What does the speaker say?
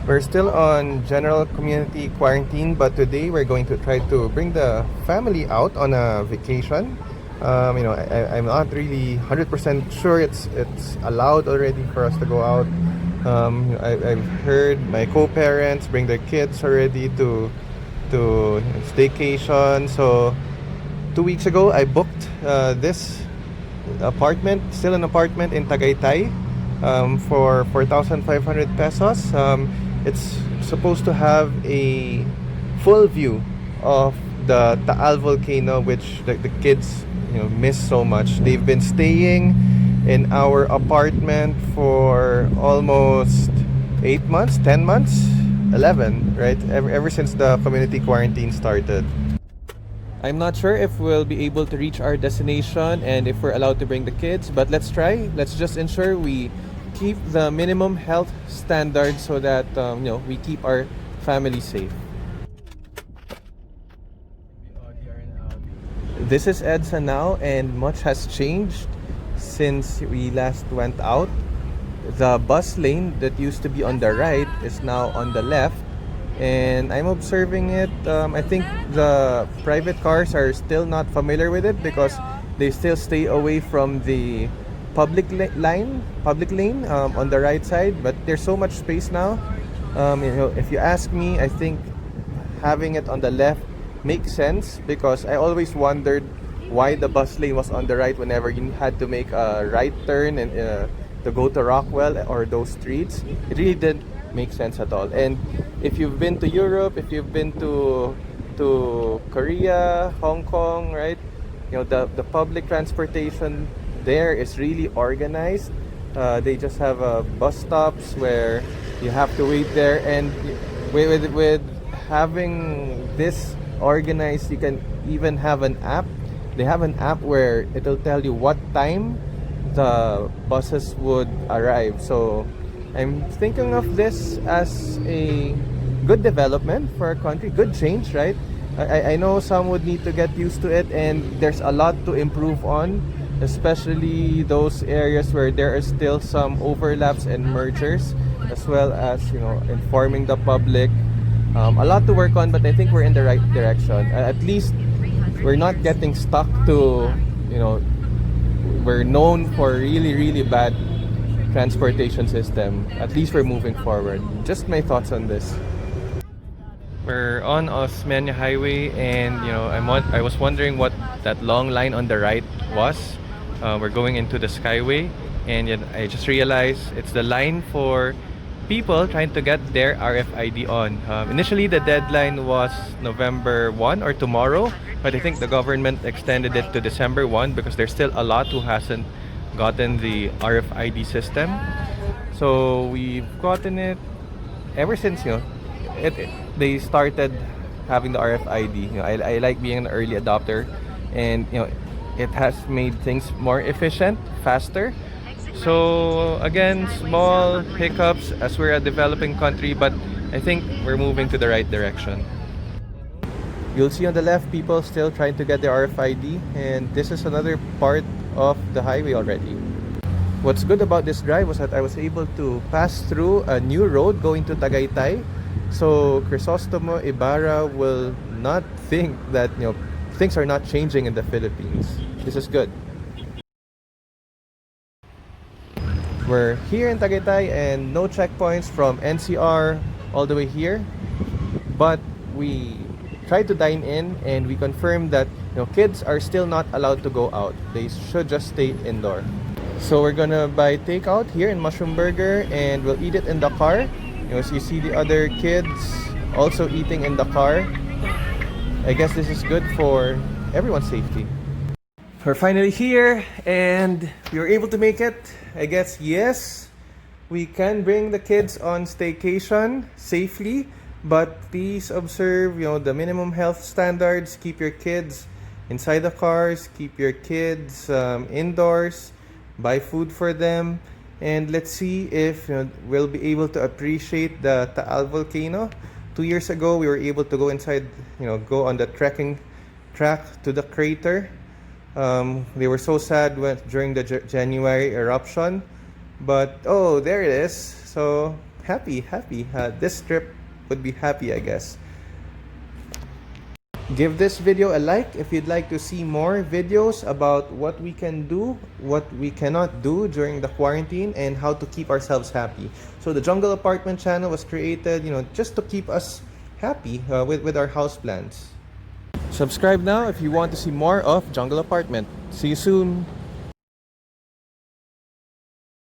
We're still on general community quarantine, but today we're going to try to bring the family out on a vacation. I'm not really 100% sure it's allowed already for us to go out. I've heard my co-parents bring their kids already to staycation. So 2 weeks ago, I booked this apartment, still an apartment in Tagaytay, for 4,500 pesos. It's supposed to have a full view of the Taal volcano, which the kids miss so much. They've been staying in our apartment for almost 8 months, 10 months, 11, right? Ever since the community quarantine started. I'm not sure if we'll be able to reach our destination and if we're allowed to bring the kids, but let's try. Let's just ensure we keep the minimum health standards so that we keep our family safe. This is EDSA now, and much has changed since we last went out. The bus lane that used to be on the right is now on the left, and I'm observing it. I think the private cars are still not familiar with it because they still stay away from the public lane on the right side. But there's so much space now. If you ask me, I think having it on the left makes sense because I always wondered why the bus lane was on the right whenever you had to make a right turn and to go to Rockwell or those streets. It really didn't make sense at all. And if you've been to Europe, if you've been to Korea, Hong Kong, right? The public transportation there is really organized. They just have bus stops where you have to wait there, and with having this organized, you can even have an app. They have an app where it'll tell you what time the buses would arrive. So I'm thinking of this as a good development for our country, good change, right? I know some would need to get used to it, and there's a lot to improve on, especially those areas where there are still some overlaps and mergers, as well as informing the public. A lot to work on, but I think we're in the right direction. At least we're not getting stuck to, we're known for really, really bad transportation system. At least we're moving forward. Just my thoughts on this. We're on Osmeña Highway, and I was wondering what that long line on the right was. We're going into the Skyway, and yet I just realized it's the line for people trying to get their RFID on. Initially, the deadline was November 1 or tomorrow, but I think the government extended it to December 1 because there's still a lot who hasn't gotten the RFID system. So we've gotten it ever since they started having the RFID. I like being an early adopter, and it has made things more efficient, faster. So again, small hiccups as we're a developing country, but I think we're moving to the right direction. You'll see on the left people still trying to get their RFID, and this is another part of the highway already. What's good about this drive was that I was able to pass through a new road going to Tagaytay, so Crisostomo Ibarra will not think that things are not changing in the Philippines. This is good. We're here in Tagaytay, and no checkpoints from NCR all the way here, but we tried to dine in, and we confirmed that kids are still not allowed to go out. They should just stay indoor. So we're gonna buy takeout here in Mushroom Burger, and we'll eat it in the car. So you see the other kids also eating in the car. I guess this is good for everyone's safety. We're finally here, and we were able to make it. I guess, yes, we can bring the kids on staycation safely, but please observe, the minimum health standards. Keep your kids inside the cars, keep your kids indoors, buy food for them, and let's see if we'll be able to appreciate the Taal volcano. 2 years ago, we were able to go inside, go on the trekking track to the crater. They were so sad during the January eruption, but there it is. So happy. This trip would be happy, I guess. Give this video a like if you'd like to see more videos about what we can do, what we cannot do during the quarantine, and how to keep ourselves happy. So the Jungle Apartment channel was created, just to keep us happy with our house plans. Subscribe now if you want to see more of Jungle Apartment. See you soon!